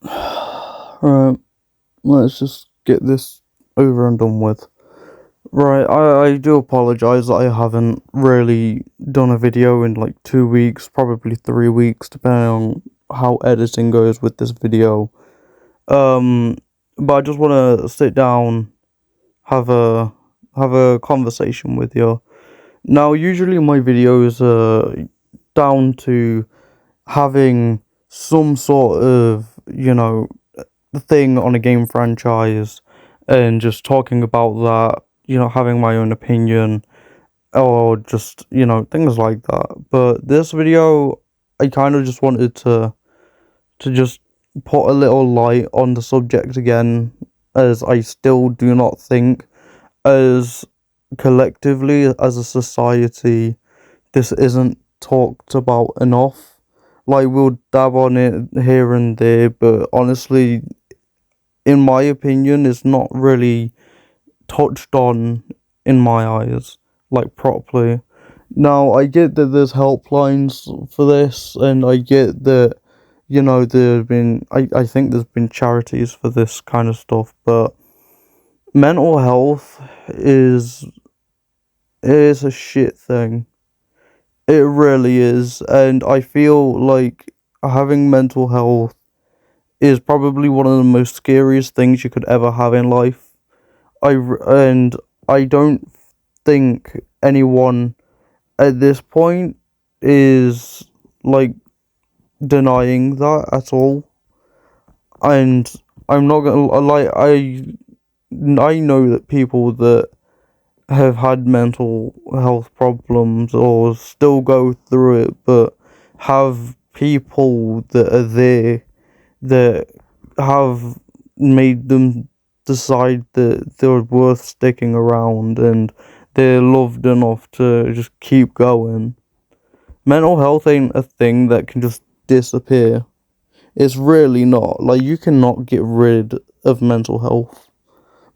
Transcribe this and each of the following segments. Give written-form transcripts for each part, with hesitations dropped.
Right, let's just get this over and done with. Right, I do apologise that I haven't really done a video in like 2 weeks, probably 3 weeks, depending on how editing goes with this video. But I just want to sit down, have a conversation with you. Now, usually my videos are down to having some sort of, thing on a game franchise and just talking about that, having my own opinion or just, things like that. But this video, I kind of just wanted to just put a little light on the subject again, as I still do not think, as collectively, as a society, this isn't talked about enough. Like, we'll dab on it here and there, but honestly, in my opinion, it's not really touched on in my eyes, like properly. Now, I get that there's helplines for this, and I get that, I think there's been charities for this kind of stuff, but mental health is a shit thing. It really is, and I feel like having mental health is probably one of the most scariest things you could ever have in life. And I don't think anyone at this point is like denying that at all. And I'm not gonna like I know that people that have had mental health problems or still go through it, but have people that are there that have made them decide that they're worth sticking around and they're loved enough to just keep going. Mental health ain't a thing that can just disappear. It's really not. Like, you cannot get rid of mental health.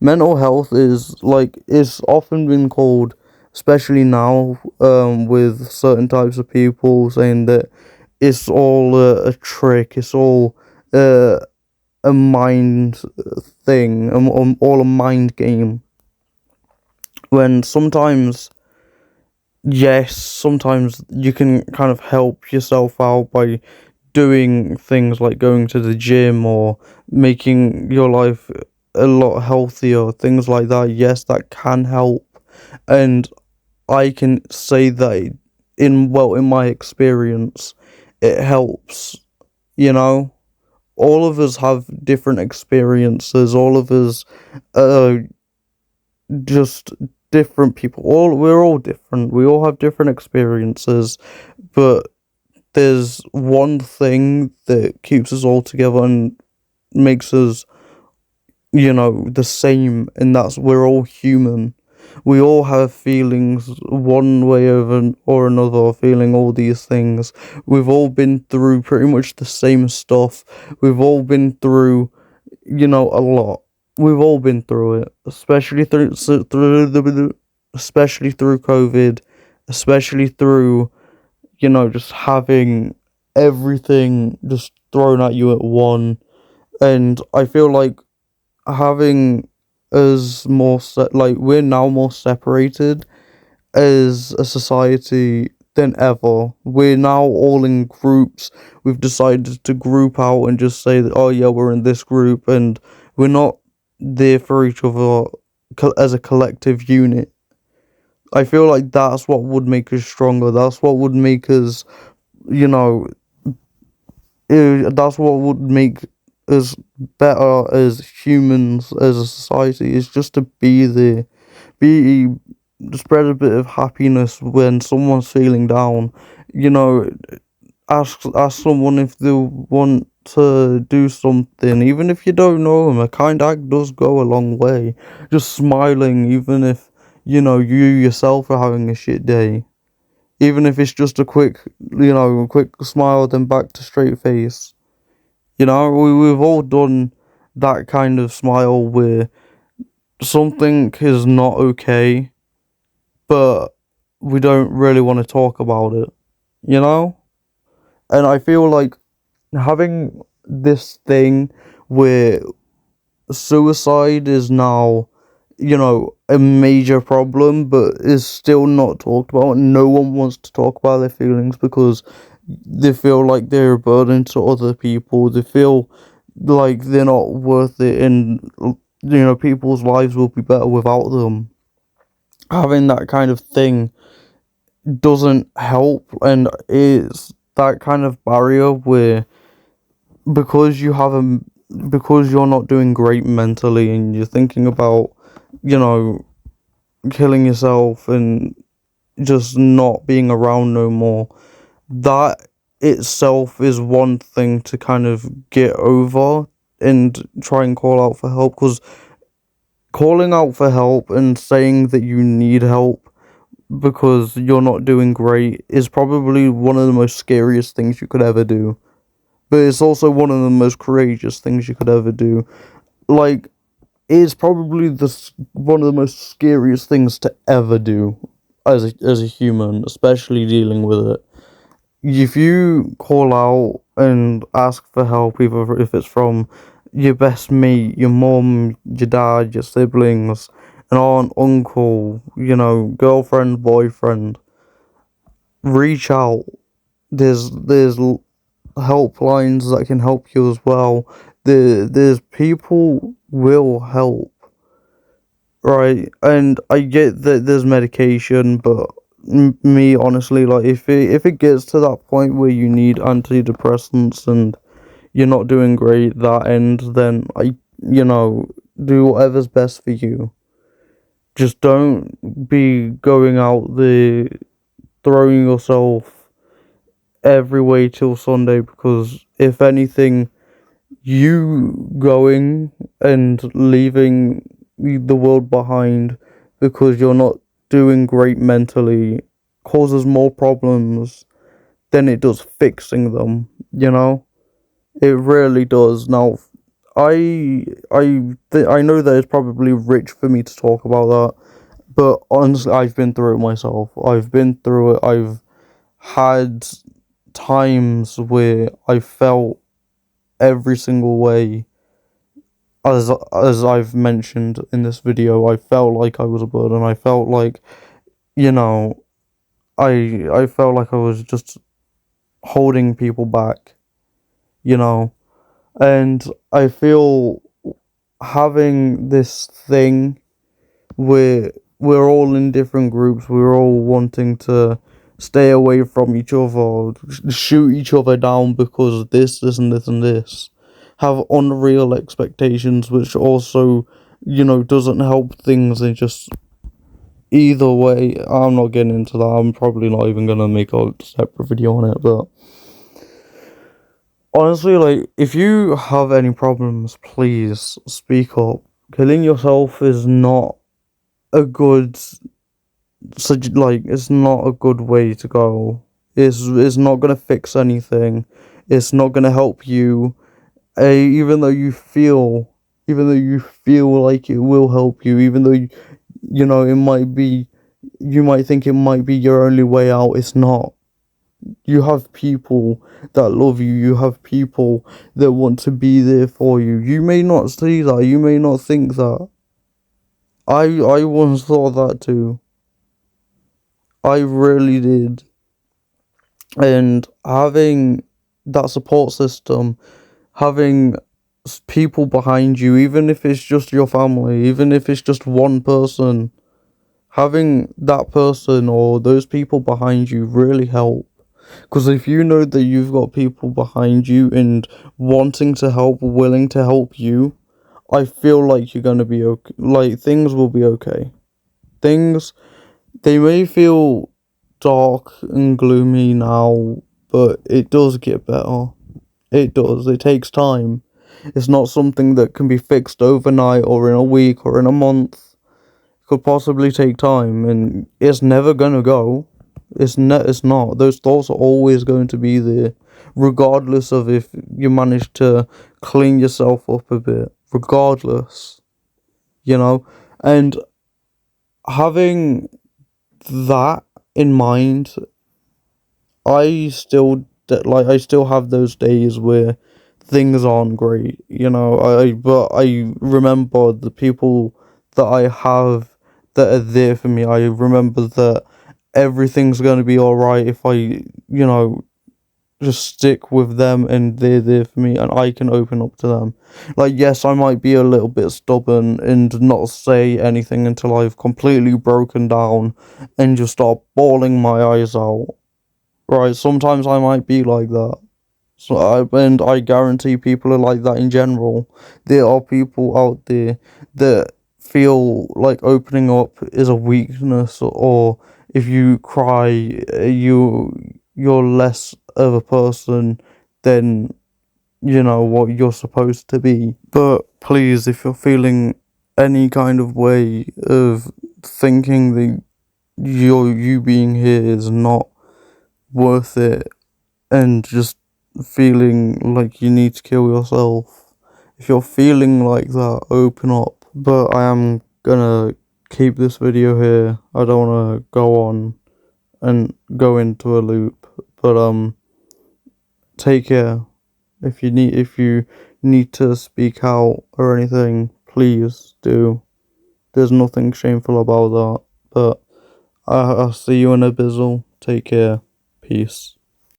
Mental health is like, it's often been called, especially now, with certain types of people saying that it's all a trick, it's all uh, a mind thing, all a mind game. When sometimes, yes, sometimes you can kind of help yourself out by doing things like going to the gym or making your life a lot healthier, things like that. Yes, that can help. And I can say that in my experience, it helps, you know? All of us have different experiences. All of us are just different people. We're all different. We all have different experiences, but there's one thing that keeps us all together and makes us, the same, and that's we're all human. We all have feelings one way or another, feeling all these things. We've all been through pretty much the same stuff. We've all been through, a lot. We've all been through it, especially through COVID, especially through, just having everything just thrown at you at one. And I feel like having us we're now more separated as a society than ever. We're now all in groups. We've decided to group out and just say that, oh yeah, we're in this group, and we're not there for each other as a collective unit. I feel like that's what would make us stronger. That's what would make us, you know, that's what would make us better as humans, as a society, is just to be there, be spread a bit of happiness when someone's feeling down. You know, ask someone if they want to do something, even if you don't know them. A kind act does go a long way. Just smiling, even if you yourself are having a shit day. Even if it's just a quick smile, then back to straight face. We've all done that kind of smile where something is not okay, but we don't really want to talk about it, you know? And I feel like having this thing where suicide is now, a major problem, but is still not talked about. No one wants to talk about their feelings because they feel like they're a burden to other people. They feel like they're not worth it, and people's lives will be better without them. Having that kind of thing doesn't help, and it's that kind of barrier where because you have a because you're not doing great mentally and you're thinking about, you know, killing yourself and just not being around no more, that itself is one thing to kind of get over and try and call out for help, because calling out for help and saying that you need help because you're not doing great is probably one of the most scariest things you could ever do. But it's also one of the most courageous things you could ever do. Like, it's probably one of the most scariest things to ever do as a human, especially dealing with it. If you call out and ask for help, either if it's from your best mate, your mom, your dad, your siblings, an aunt, uncle, girlfriend, boyfriend, reach out. There's helplines that can help you as well. There's people will help, right? And I get that there's medication, but me honestly, like if it gets to that point where you need antidepressants and you're not doing great that end, then do whatever's best for you. Just don't be going out there throwing yourself every way till Sunday, because if anything, you going and leaving the world behind because you're not doing great mentally causes more problems than it does fixing them, It really does. Now, I know that it's probably rich for me to talk about that, but honestly, I've been through it myself. I've been through it. I've had times where I felt every single way. As I've mentioned in this video, I felt like I was a burden. I felt like, you know, I felt like I was just holding people back, you know. And I feel having this thing where we're all in different groups, we're all wanting to stay away from each other, shoot each other down because of this, and this, and this. Have unreal expectations, which also, doesn't help things. And just either way, I'm not getting into that. I'm probably not even gonna make a separate video on it, but honestly, like, if you have any problems, please speak up. Killing yourself is not a good, it's not a good way to go. It's not gonna fix anything. It's not gonna help you. Even though you feel like it will help you, even though it might be, you might think it might be your only way out. It's not. You have people that love you. You have people that want to be there for you. You may not see that. You may not think that. I once thought that too. I really did. And having that support system, having people behind you, even if it's just your family, even if it's just one person, having that person or those people behind you really help. Because if you know that you've got people behind you and wanting to help, willing to help you, I feel like you're gonna be okay. Like, things will be okay. Things, they may feel dark and gloomy now, but it does get better. It does. It takes time. It's not something that can be fixed overnight or in a week or in a month. It could possibly take time, and it's never gonna go. It's not. Those thoughts are always going to be there, regardless of if you manage to clean yourself up a bit. Regardless, and having that in mind, I still have those days where things aren't great, you know. But I remember the people that I have that are there for me. I remember that everything's gonna be alright if I, just stick with them and they're there for me and I can open up to them. Like, yes, I might be a little bit stubborn and not say anything until I've completely broken down and just start bawling my eyes out. Right, sometimes I might be like that. And I guarantee people are like that in general. There are people out there that feel like opening up is a weakness, or if you cry, you're less of a person than what you're supposed to be. But please, if you're feeling any kind of way of thinking that you being here is not worth it, and just feeling like you need to kill yourself. If you're feeling like that, open up. But I am gonna keep this video here. I don't wanna go on and go into a loop. But take care. If you need to speak out or anything, please do. There's nothing shameful about that. But I'll see you in a bizzle. Take care. Peace.